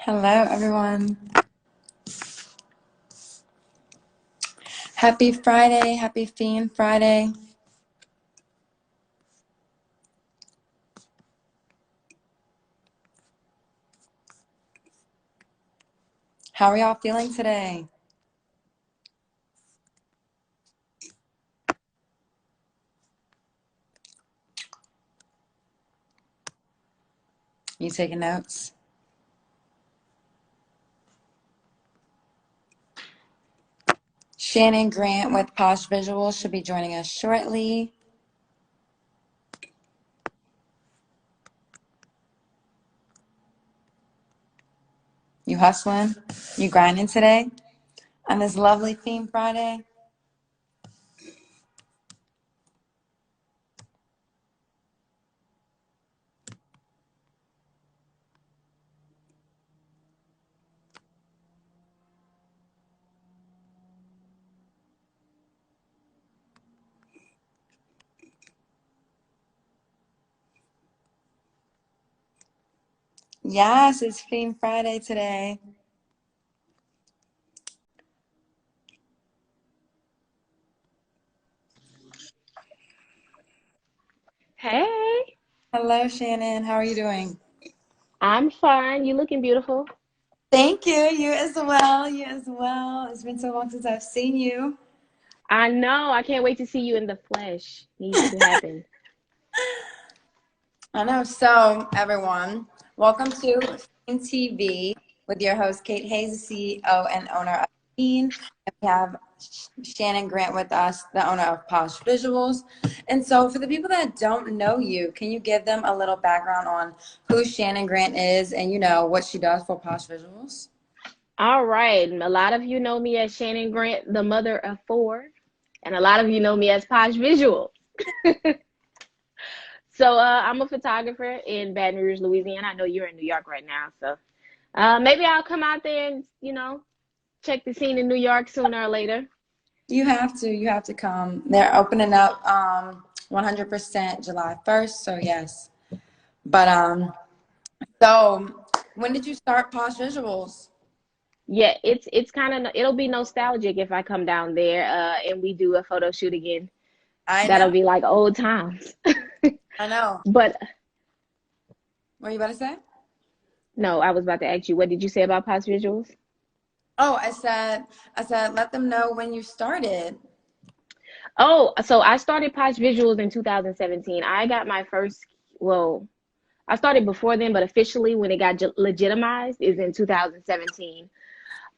Hello, everyone. Happy Friday. Happy FEEN Friday. How are y'all feeling today? You taking notes? Shannon Grant with Posh Visuals should be joining us shortly. You hustling? You grinding today on this lovely FEEN Friday? Yes, it's FEEN Friday today. Hey, Hello, Shannon. How are you doing? I'm fine. You looking beautiful. Thank you. You as well. You as well. It's been so long since I've seen you. I know. I can't wait to see you in the flesh. Needs to happen. I know. So, everyone, welcome to FEEN TV with your host, KateHayez, the CEO and owner of FEEN. And we have Shannon Grant with us, the owner of Posh Visuals. And so, for the people that don't know you, can you give them a little background on who Shannon Grant is and, what she does for Posh Visuals? All right. A lot of you know me as Shannon Grant, the mother of four, and a lot of you know me as Posh Visual. So I'm a photographer in Baton Rouge, Louisiana. I know you're in New York right now, so maybe I'll come out there and check the scene in New York sooner or later. You have to. You have to come. They're opening up 100% July 1st. So, yes. But, so when did you start Posh Visuals? Yeah, it's kind of it'll be nostalgic if I come down there and we do a photo shoot again. I know. That'll be like old times. I know. But What are you about to say? no, I was about to ask you, what did you say about past visuals? Oh, I said, let them know when you started. Oh, so I started Posh Visuals in 2017. I got my first, well, I started before then, but officially when it got legitimized is in 2017.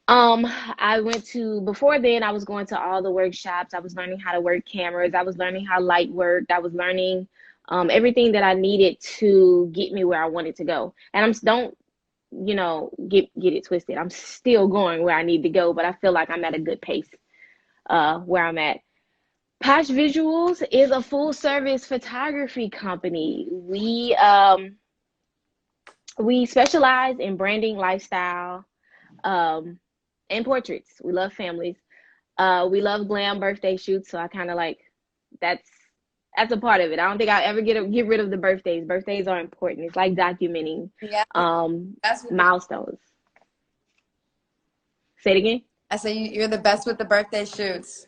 Um, I went to, before then, I was going to all the workshops. I was learning how to work cameras. I was learning how light worked. I was learning everything that I needed to get me where I wanted to go. And don't, get it twisted. I'm still going where I need to go, but I feel like I'm at a good pace where I'm at. Posh Visuals is a full service photography company. We specialize in branding, lifestyle, um, and portraits. We love families. We love glam birthday shoots, so I kind of like that's that's a part of it. I don't think I'll ever get rid of the birthdays. Birthdays are important. It's like documenting Yeah, that's with the. milestones. Say it again. I say you're the best with the birthday shoots.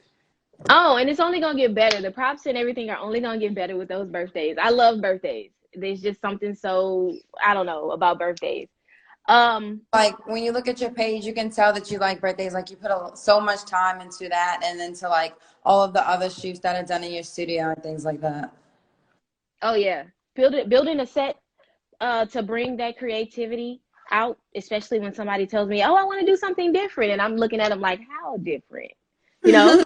Oh, and it's only gonna get better. The props and everything are only gonna get better with those birthdays. I love birthdays. There's just something so I don't know about birthdays. Um, Like when you look at your page, you can tell that you like birthdays. Like you put so much time into that, and into like all of the other shoots that are done in your studio and things like that. oh yeah, building a set to bring that creativity out, especially when somebody tells me, "Oh, I want to do something different," and I'm looking at them like, "How different?" You know?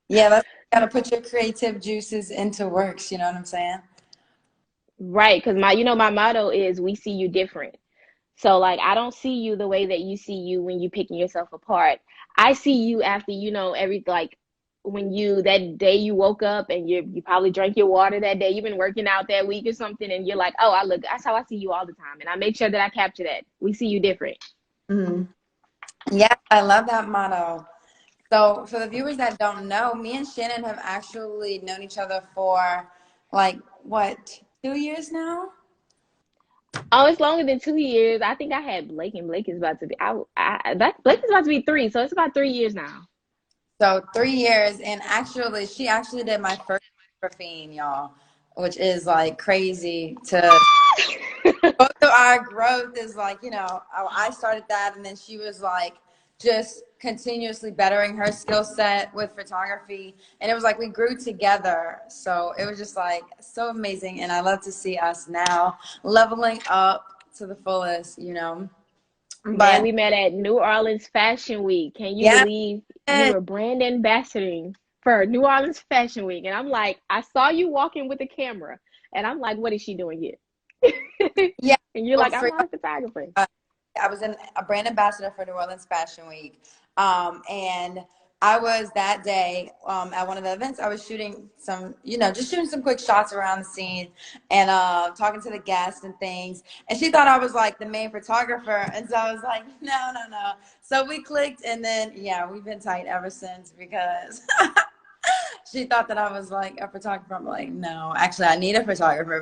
Yeah, that's gotta put your creative juices into works. You know what I'm saying? Right? Because my motto is, "We see you different." So like I don't see you the way that you see you when you picking yourself apart. I see you after every like when you that day you woke up and you probably drank your water that day. You've been working out that week or something, and you're like, oh, I look. That's how I see you all the time, and I make sure that I capture that. We see you different. Hmm. Yeah, I love that motto. So, for the viewers that don't know, me and Shannon have actually known each other for like what, 2 years now? Oh, it's longer than 2 years. I think I had Blake, and Blake is about to be. Blake is about to be 3, so it's about 3 years now. So 3 years, and actually, she actually did my first for FEEN, y'all, which is like crazy to both of our growth is like, I started that, and then she was like just continuously bettering her skill set with photography, and it was like we grew together. So it was just like so amazing, and I love to see us now leveling up to the fullest. Man, But we met at New Orleans Fashion Week. Can you yeah, believe you were brand ambassadoring for New Orleans Fashion Week? And I'm like, I saw you walking with a camera, and I'm like, what is she doing here? yeah. And you're Well, like, I'm not a photographer. I was a brand ambassador for New Orleans Fashion Week. And I was that day at one of the events. I was shooting just shooting some quick shots around the scene and talking to the guests and things. And she thought I was like the main photographer. And so I was like, no, no, no. So we clicked. And then, yeah, we've been tight ever since because she thought that I was like a photographer. I'm like, no, actually, I need a photographer,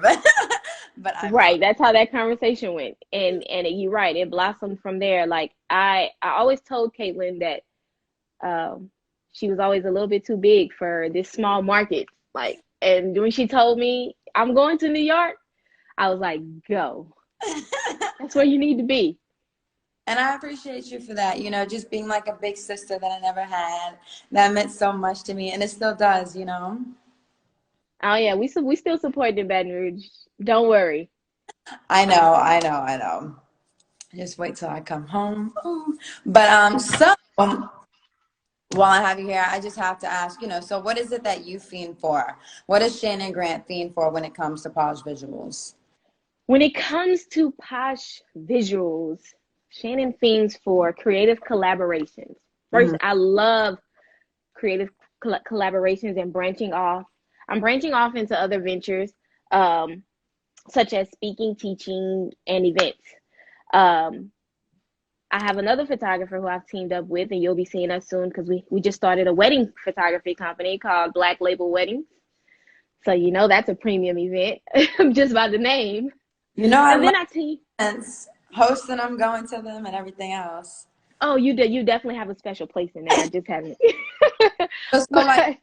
but I'm not. Right, that's how that conversation went, and you're right. It blossomed from there. Like I always told Caitlin that she was always a little bit too big for this small market. Like, and when she told me I'm going to New York, I was like, go. That's where you need to be. And I appreciate you for that, just being like a big sister that I never had. That meant so much to me, and it still does. Oh yeah, we still support in Baton Rouge. Don't worry. I know, I know, I know. Just wait till I come home. Ooh. But while I have you here, I just have to ask, so what is it that you fiend for? What does Shannon Grant fiend for when it comes to Posh Visuals? When it comes to Posh Visuals, Shannon fiends for creative collaborations. First, Hmm. I love creative collaborations and branching off. I'm branching off into other ventures, um, such as speaking, teaching, and events. Um, I have another photographer who I've teamed up with, and you'll be seeing us soon because we just started a wedding photography company called Black Label Weddings. So you know that's a premium event just by the name. I And love then I team. events, hosting them, going to them, and everything else. Oh, you definitely have a special place in there. I just haven't. So, like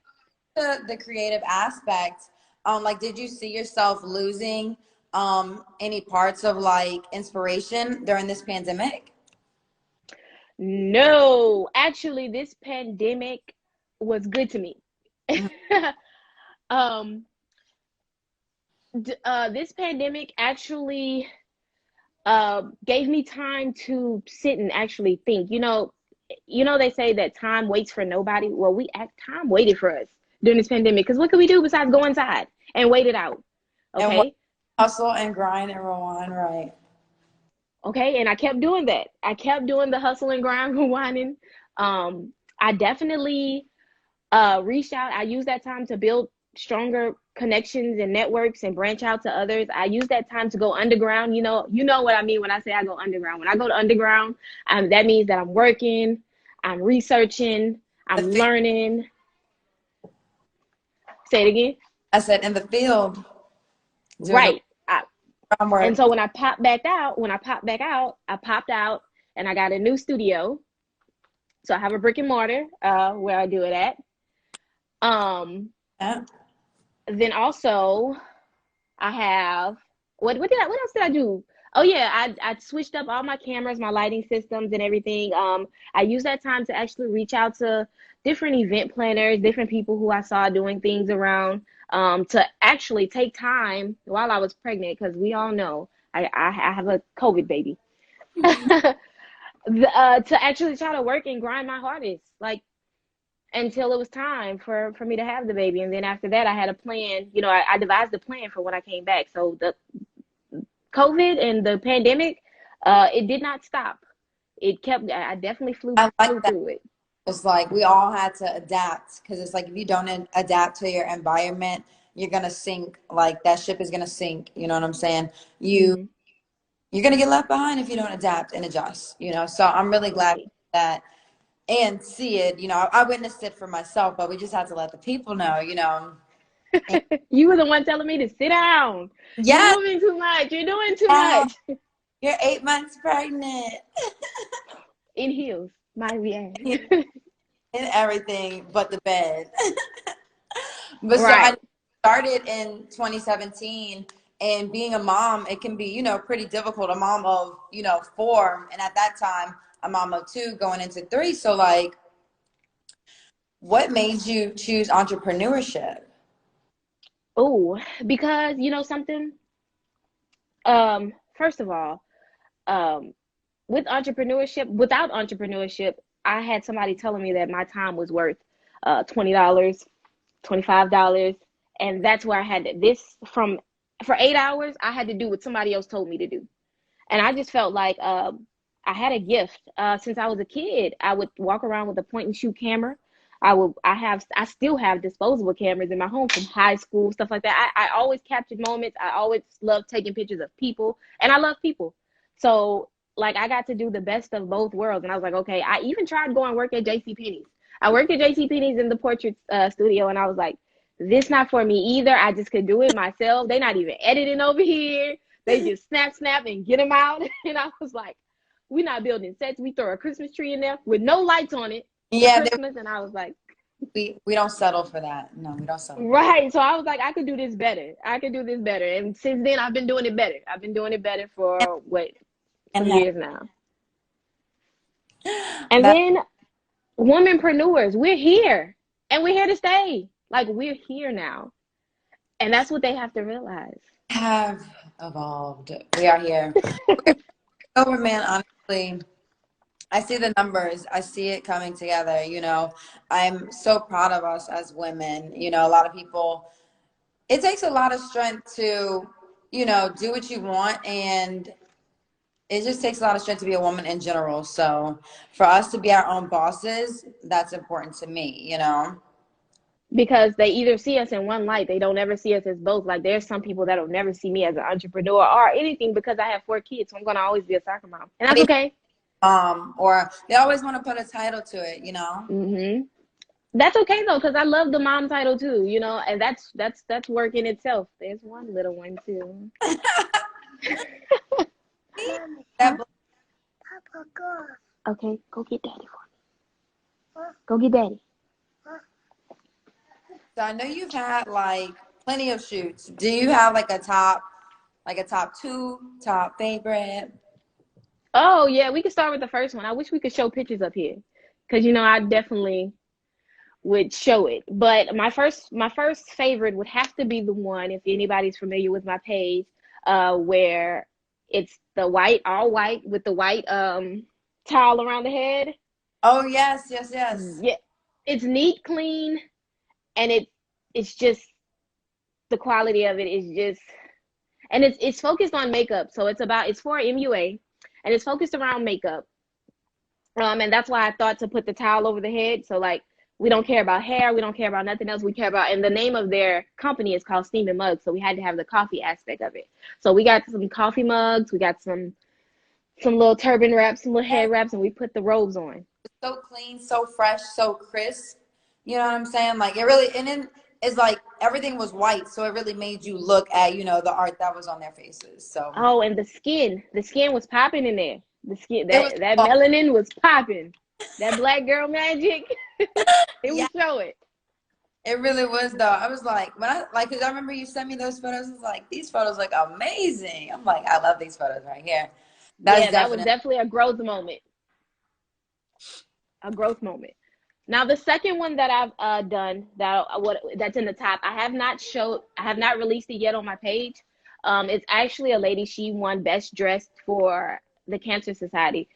But the creative aspect, like, did you see yourself losing any parts of like inspiration during this pandemic? no, actually, this pandemic was good to me. Mhm. um, this pandemic actually gave me time to sit and actually think. They say that time waits for nobody. Well, time waited for us during this pandemic because what could we do besides go inside and wait it out? And what Okay. hustle and grind and rewind, right? Okay, and I kept doing that. I kept doing the hustle and grind, rewinding. I definitely reached out. I used that time to build stronger connections and networks and branch out to others. I use that time to go underground. You know what I mean when I say I go underground. When I go to underground, that means that I'm working, I'm researching, The I'm field, learning. Say it again. I said in the field, doing the Right. I, and groundwork. so when I popped out and I got a new studio. So I have a brick and mortar where I do it at. Um, Yeah. then also I have what else did I do? Oh yeah, I switched up all my cameras, my lighting systems and everything. I used that time to actually reach out to different event planners, different people who I saw doing things around, to actually take time while I was pregnant, because we all know I have a COVID baby. To actually try to work and grind my hardest, like until it was time for me to have the baby. And then after that, I had a plan. I devised a plan for when I came back. So the COVID and the pandemic, it did not stop. It kept. I definitely flew I like flew that. through it. It's like we all had to adapt because it's like if you don't adapt to your environment, you're gonna sink. Like that ship is gonna sink. You know what I'm saying? Hmm. You're gonna get left behind if you don't adapt and adjust. So I'm really glad Right. that and see it. I witnessed it for myself, but we just had to let the people know. You were the one telling me to sit down. Yeah. You're moving too much. You're doing too Yeah. much. You're 8 months pregnant. In heels, my yeah. In everything but the bed. But so I Right. started in 2017, and being a mom, it can be, you know, pretty difficult. A mom of, you know, 4, and at that time, a mom of 2 going into 3. So like, what made you choose entrepreneurship? Oh, because you know something? First of all, um, with entrepreneurship, without entrepreneurship, I had somebody telling me that my time was worth $20, $25, and that's where I had this from for 8 hours. I had to do what somebody else told me to do, and I just felt like I had a gift. Since I was a kid, I would walk around with a point and shoot camera. I still have disposable cameras in my home from high school, stuff like that. I always captured moments. I always loved taking pictures of people, and I love people. So like I got to do the best of both worlds, and I was like, okay. I even tried going work at JCPenney's. I worked at JCPenney's in the portrait studio, and I was like, this not for me either. I just could do it myself. They not even editing over here. They just snap and get them out. And I was like, we're not building sets. We throw a Christmas tree in there with no lights on it for Yeah, Christmas. And I was like, we don't settle for that. No, we don't settle. right. So I was like, I could do this better. I could do this better. And since then, I've been doing it better. I've been doing it better for what, some And years now. And that then womanpreneurs, we're here and we're here to stay. Like we're here now. And that's what they have to realize. have evolved. We are here. Over, man, honestly, I see the numbers. I see it coming together. You know, I'm so proud of us as women. You know, a lot of people, it takes a lot of strength to, you know, do what you want. And it just takes a lot of strength to be a woman in general. So for us to be our own bosses, that's important to me, you know? Because they either see us in one light, they don't ever see us as both. Like there's some people that'll never see me as an entrepreneur or anything because I have 4 kids, so I'm gonna always be a soccer mom, and that's okay. Or they always want to put a title to it, you know? That's okay though, because I love the mom title too, you know, and that's work in itself. There's one little one too. That, Okay, go get daddy for me. Go get daddy. so I know you've had like plenty of shoots. Do you have like a top 2, top favorite? Oh yeah, we could start with the first one. I wish we could show pictures up here, because you know I definitely would show it. But my first favorite would have to be the one, if anybody's familiar with my page, where it's the white, all white with the white towel around the head. Oh, yes, yes, yes. Yeah, it's neat, clean, and it's just the quality of it is just, and it's focused on makeup. So it's for MUA, and it's focused around makeup. And that's why I thought to put the towel over the head. So like we don't care about hair, we don't care about nothing else. We care about, and the name of their company is called Steam and Mugs. So we had to have the coffee aspect of it. So we got some coffee mugs, we got some little turban wraps, some little head wraps, and we put the robes on. So clean, so fresh, so crisp. You know what I'm saying? Like it really, and then it's like everything was white, so it really made you look at, you know, the art that was on their faces. So Oh, and the skin was popping in there. The skin, it was, that melanin was popping. That black girl magic, it yeah, would show it. it really was though. I was like, when I like, cause I remember you sent me those photos. I was like, these photos look amazing. I'm like, I love these photos right here. That's Yeah, that was definitely. definitely a growth moment. A growth moment. Now the second one that I've done that's in the top, I have not released it yet on my page. It's actually a lady. She won Best Dressed for the Cancer Society.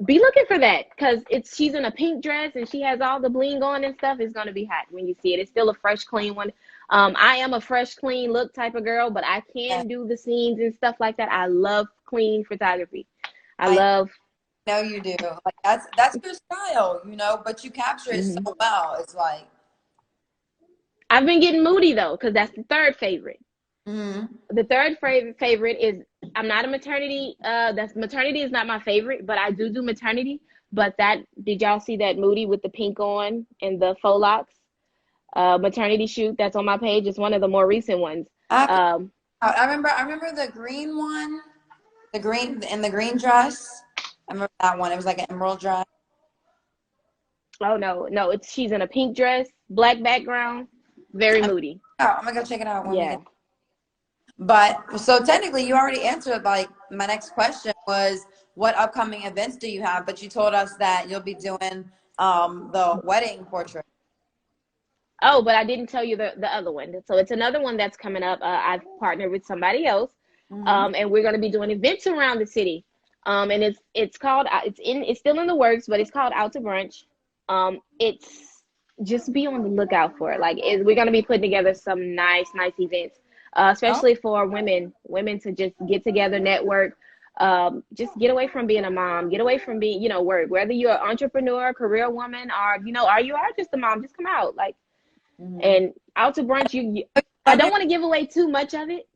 Be looking for that, because she's in a pink dress and she has all the bling on and stuff. It's gonna be hot when you see it. It's still a fresh, clean one. I am a fresh, clean look type of girl, but I can do the scenes and stuff like that. I love clean photography. I love. know you do. Like that's your style, you know, but you capture it so Mhm. well. It's like, I've been getting moody though, because that's the third favorite. mm-hmm. The third favorite is, I'm not a maternity. That's maternity is not my favorite, but I do maternity. But did y'all see that Moody with the pink on and the faux locks? maternity shoot that's on my page. It's one of the more recent ones. I, Um, I remember the green one, the green dress. I remember that one. It was like an emerald dress. oh no, she's in a pink dress, black background, very moody. I'm gonna go check it out when we Yeah. get. But so technically, you already answered. Like my next question was, what upcoming events do you have? But you told us that you'll be doing the wedding portrait. Oh, but I didn't tell you the other one. So it's another one that's coming up. I've partnered with somebody else, Mm-hmm. and we're going to be doing events around the city. And it's called it's still in the works, but it's called Out to Brunch. It's just be on the lookout for it. We're going to be putting together some nice events, Oh, especially for women to just get together, network. Just get away from being a mom, get away from being, work. Whether you're an entrepreneur, career woman, or or you are just a mom, just come out mm-hmm. and Out to Brunch. I don't want to give away too much of it.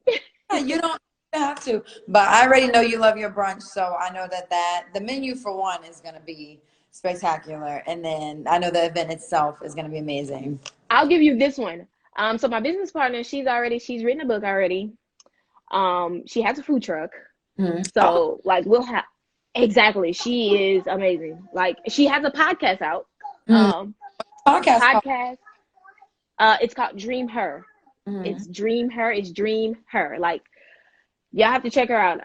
You don't have to, but I already know you love your brunch, so I know that the menu for one is going to be spectacular, and then I know the event itself is going to be amazing. I'll give you this one. So my business partner, she's written a book already. She has a food truck. Mm-hmm. So we'll have, exactly. She is amazing. She has a podcast out. Podcast. It's called Dream Her. Mm-hmm. It's Dream Her. It's Dream Her. Y'all have to check her out.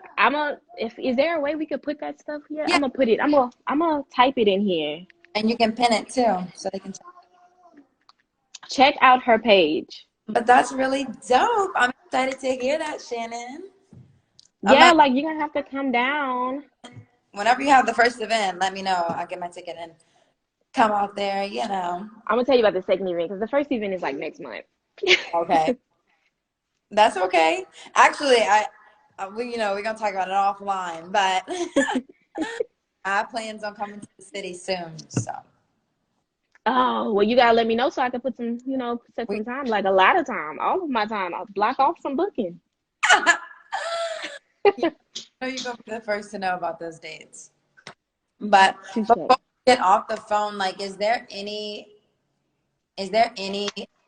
Is there a way we could put that stuff here? Yeah, I'm gonna put it. I'm gonna type it in here. and you can pin it too, so they can. Check out her page. But that's really dope. I'm excited to hear that, Shannon. Yeah, you're gonna have to come down. Whenever you have the first event, let me know. I'll get my ticket and come out there. I'm gonna tell you about the second event because the first event is next month. Okay, that's okay. Actually, we're gonna talk about it offline, but I have plans on coming to the city soon. So. Oh, well, you gotta let me know so I can put some, set some time, a lot of time, all of my time. I'll block off some booking. You're gonna be the first to know about those dates. But before we get off the phone, is there any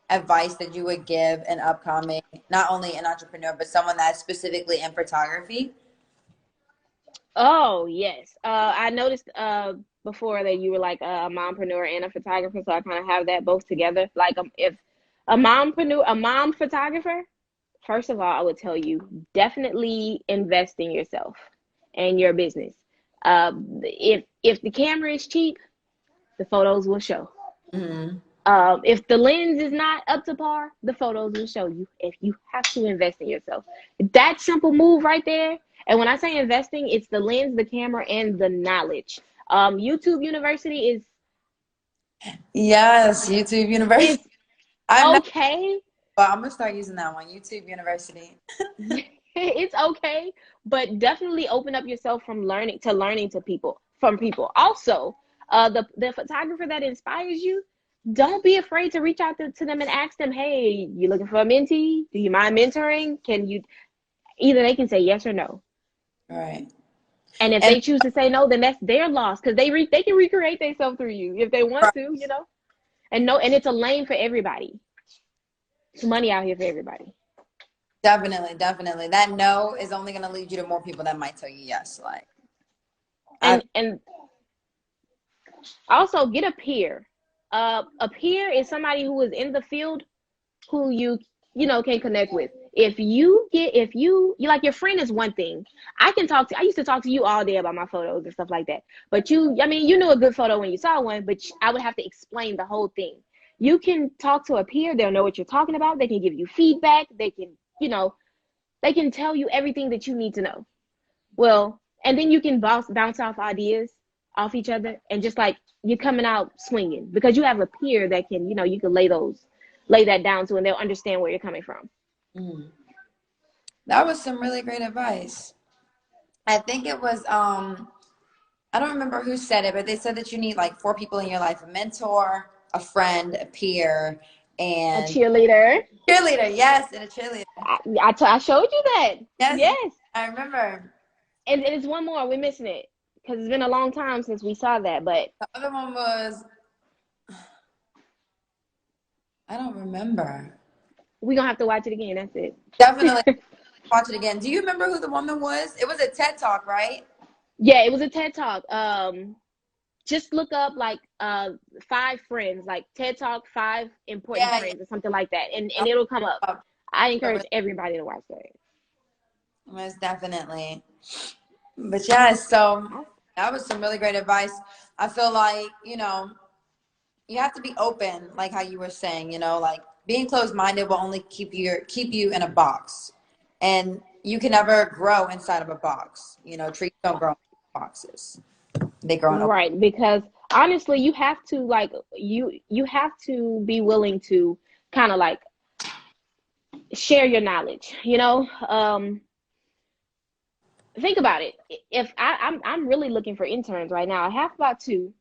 advice that you would give an upcoming, not only an entrepreneur, but someone that's specifically in photography? Oh, yes. I noticed before that you were a mompreneur and a photographer, so I kind of have that both together. If a mom photographer, first of all, I would tell you definitely invest in yourself and your business. If the camera is cheap, the photos will show. Mm-hmm. If the lens is not up to par, the photos will show you. If you have to invest in yourself, that simple move right there. And when I say investing, it's the lens, the camera, and the knowledge. YouTube University is YouTube University. Okay. But I'm gonna start using that one, YouTube University. It's okay, but definitely open up yourself from learning to people. Also, the photographer that inspires you, don't be afraid to reach out to them and ask them, hey, you looking for a mentee? Do you mind mentoring? Either they can say yes or no. Right. And if they choose to say no, then that's their loss because they can recreate themselves through you if they want to, And it's a lane for everybody. It's money out here for everybody. Definitely. That no is only going to lead you to more people that might tell you yes. And also get a peer. A peer is somebody who is in the field who you can connect with. If you your friend is one thing. I used to talk to you all day about my photos and stuff like that. But you knew a good photo when you saw one, but I would have to explain the whole thing. You can talk to a peer, they'll know what you're talking about, they can give you feedback, they can, they can tell you everything that you need to know. Well, and then you can bounce off ideas off each other and just you're coming out swinging because you have a peer that can, you can lay that down to and they'll understand where you're coming from. Mm. That was some really great advice. I think it was, I don't remember who said it, but they said that you need 4 people in your life, a mentor, a friend, a peer, and a cheerleader. Yes, and a cheerleader. I showed you that. Yes. I remember. And it's one more. We're missing it because it's been a long time since we saw that. But the other one was, I don't remember. We're gonna have to watch it again. That's Definitely it. watch it again. Do you remember who the woman was? It was a TED Talk, right? Yeah, it was a TED Talk. Just look up like 5 friends, like TED Talk 5 important Yeah, yeah. friends or something like that, and it'll come up. I That encourage was everybody to watch that. most definitely. But yeah, so that was some really great advice. I feel like, you have to be open, like how you were saying, like being closed-minded will only keep you in a box. And you can never grow inside of a box. Trees don't grow in boxes. They grow in open. Right, because honestly, you have to like you have to be willing to kind of like share your knowledge, think about it. If I'm really looking for interns right now. I have about two.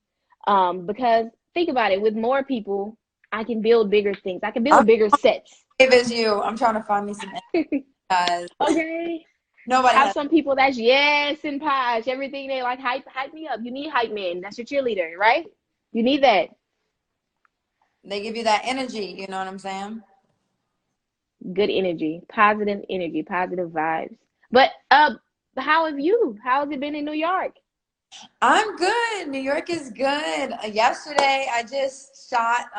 Because think about it, with more people, I can build bigger things. I can I'm build bigger sets. same as you. I'm trying to find me some guys. Okay. Nobody Have has. some people that's yes and posh, everything they like hype me up. You need hype man. That's your cheerleader, right? You need that. They give you that energy. You know what I'm saying? Good energy, positive vibes. But how have you? How has it been in New York? I'm good. New York is good. Yesterday, I just shot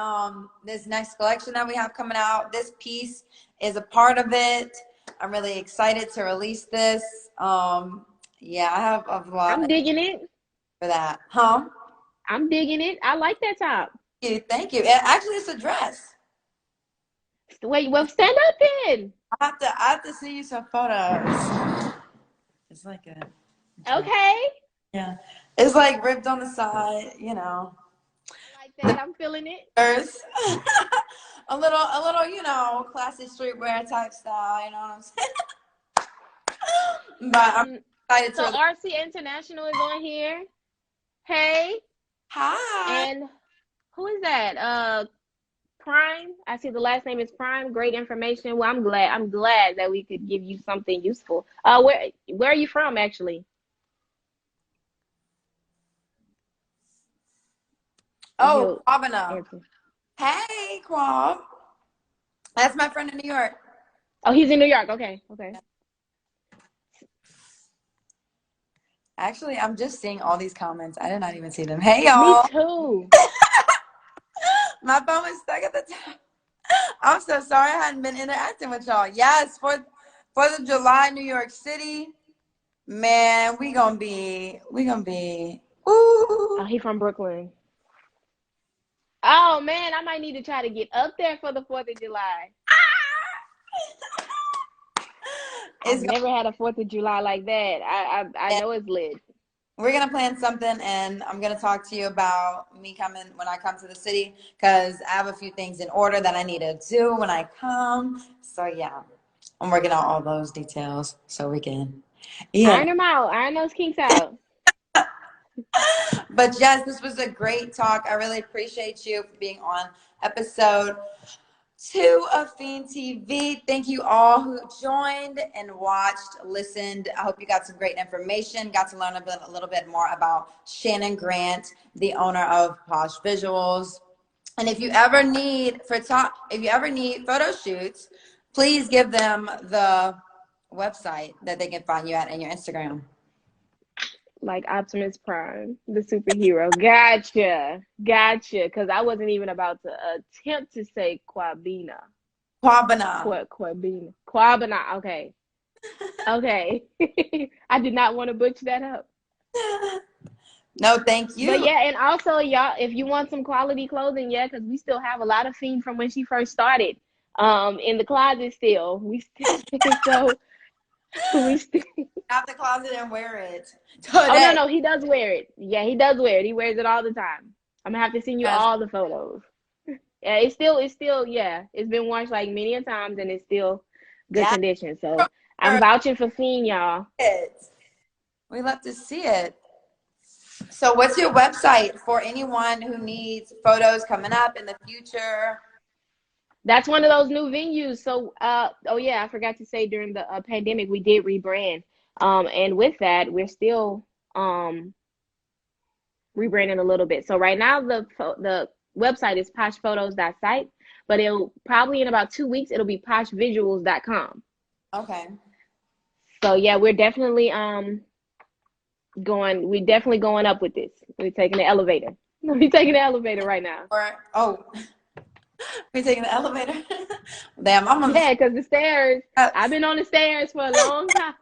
this next collection that we have coming out. This piece is a part of it. I'm really excited to release this. Yeah, I have a lot I'm digging it. for that. Huh? I'm digging it. I like that top. Thank you. Thank you. Actually, it's a dress. Wait, well, stand up then. I have to see you some photos. It's like a dress. Okay. Yeah. It's like ripped on the side. I like that. I'm feeling it. There's a little, classy streetwear type style, you know what I'm saying? But I'm excited So to. RC International is on here. Hey, Hi. and who is that? Prime. I see the last name is Prime. Great information. Well, I'm glad. I'm glad that we could give you something useful. Where are you from, actually? If Oh, you'll Quabana. answer. Hey, Quab. That's my friend in New York. Oh, he's in New York. Okay, okay. Actually, I'm just seeing all these comments. I did not even see them. Hey, Me y'all. too. My phone was stuck at the top. I'm so sorry I hadn't been interacting with y'all. Yes, for 4th of July, New York City. Man, we gonna be, Oh, ooh. he from Brooklyn. Oh man, I might need to try to get up there for the 4th of July. I've It's gonna, never had a 4th of July like that. I know it's lit. we're gonna plan something, and I'm gonna talk to you about me coming when I come to the city, because I have a few things in order that I need to do when I come. So yeah, I'm working out all those details so we can. Yeah. Iron them out. Iron those kinks out. But yes, this was a great talk. I really appreciate you for being on episode 2 of FEEN TV. Thank you all who joined and watched, listened. I hope you got some great information, got to learn a little bit more about Shannon Grant, the owner of Posh Visuals. And if you ever need photo shoots, please give them the website that they can find you at and your Instagram. Like Optimus Prime, the superhero. Gotcha. Because I wasn't even about to attempt to say Quabina. Quabana. Quabina. Okay. Okay. I did not want to butcher that up. No, thank But you. yeah, and also y'all, if you want some quality clothing, yeah, because we still have a lot of FEEN from when she first started. In the closet still. We still so we still Out the closet and wear it Oh no, today. no, he does wear it. Yeah, he does wear it. He wears it all the time. I'm gonna have to send you Yes. all the photos. Yeah, it's still, yeah. It's been washed like many a times and it's still good Yeah. condition. So I'm vouching for FEEN, y'all. We love to see it. So what's your website for anyone who needs photos coming up in the future? That's one of those new venues. So oh yeah, I forgot to say during the pandemic we did rebrand. And with that, we're still rebranding a little bit. So right now the website is poshphotos.site, but it'll probably in about 2 weeks, it'll be poshvisuals.com. Okay. So yeah, we're definitely going up with this. We're taking the elevator. We're taking the elevator right now. We're taking the elevator. Damn, I'm on Yeah, because the stairs. I've been on the stairs for a long time.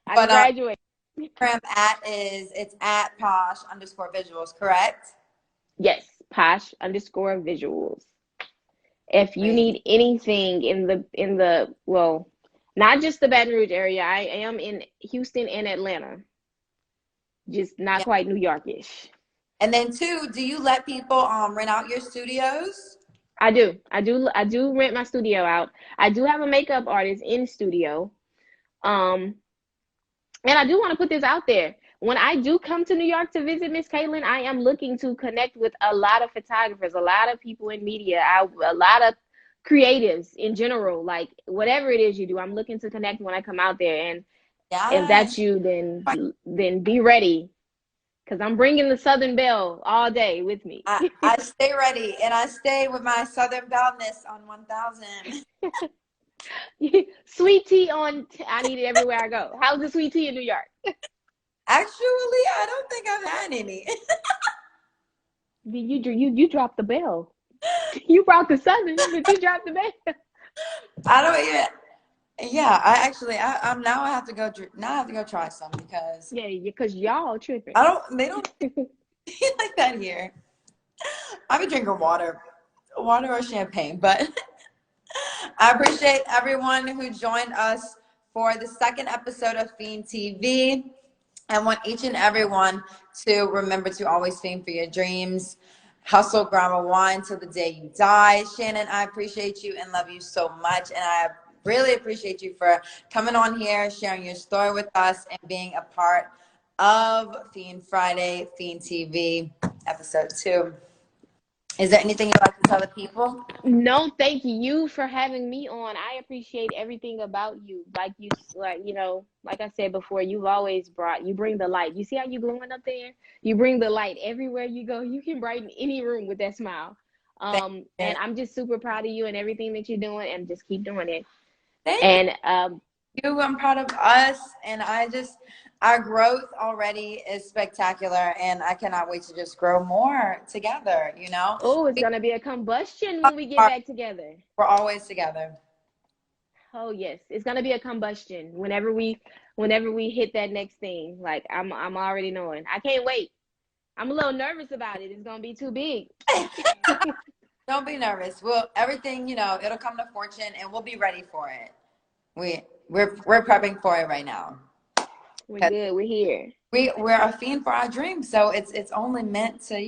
I graduated. It's at posh_visuals, correct? Yes, posh_visuals. If you need anything in the well, not just the Baton Rouge area, I am in Houston and Atlanta, just not quite New York-ish. And then two, do you let people rent out your studios? I do rent my studio out. I do have a makeup artist in studio. And I do want to put this out there. When I do come to New York to visit Miss Caitlin, I am looking to connect with a lot of photographers, a lot of people in media, a lot of creatives in general. Like whatever it is you do, I'm looking to connect when I come out there. And if that's you, then be ready, because I'm bringing the Southern Belle all day with me. I stay ready, and I stay with my Southern Belle-ness on 1000. Sweet tea I need it everywhere I go. How's the sweet tea in New York? Actually, I don't think I've had any. You dropped the bell. You brought the Southern, but you dropped the bell. I don't even. Yeah, I'm now I have to go. Now I have to go try some because. Yeah, because y'all tripping. They don't eat like that here. I've been drinking water or champagne, but I appreciate everyone who joined us for the second episode of FEEN TV. I want each and everyone to remember to always fiend for your dreams. Hustle, grandma wine till the day you die. Shannon, I appreciate you and love you so much. And I really appreciate you for coming on here, sharing your story with us, and being a part of FEEN Friday, FEEN TV, episode 2. Is there anything you'd like to tell the people? No, thank you for having me on. I appreciate everything about you. Like I said before, you bring the light. You see how you glowing up there? You bring the light everywhere you go. You can brighten any room with that smile. And I'm just super proud of you and everything that you're doing, and just keep doing it. I'm proud of us, and our growth already is spectacular, and I cannot wait to just grow more together, Oh, it's gonna be a combustion when we get back together. We're always together. Oh yes, it's gonna be a combustion whenever we hit that next thing. Like I'm already knowing. I can't wait. I'm a little nervous about it. It's gonna be too big. Don't be nervous. Well, everything, it'll come to fortune, and we'll be ready for it. We're prepping for it right now. We're good. We're here. We're a fiend for our dreams, so it's only meant to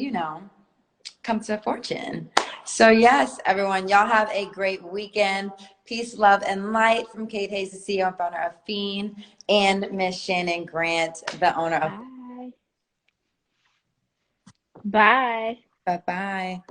come to fortune. So yes, everyone, y'all have a great weekend. Peace, love, and light from KateHayez, the CEO and founder of FEEN, and Miss Shannon Grant, the owner of. Bye. Bye. Bye.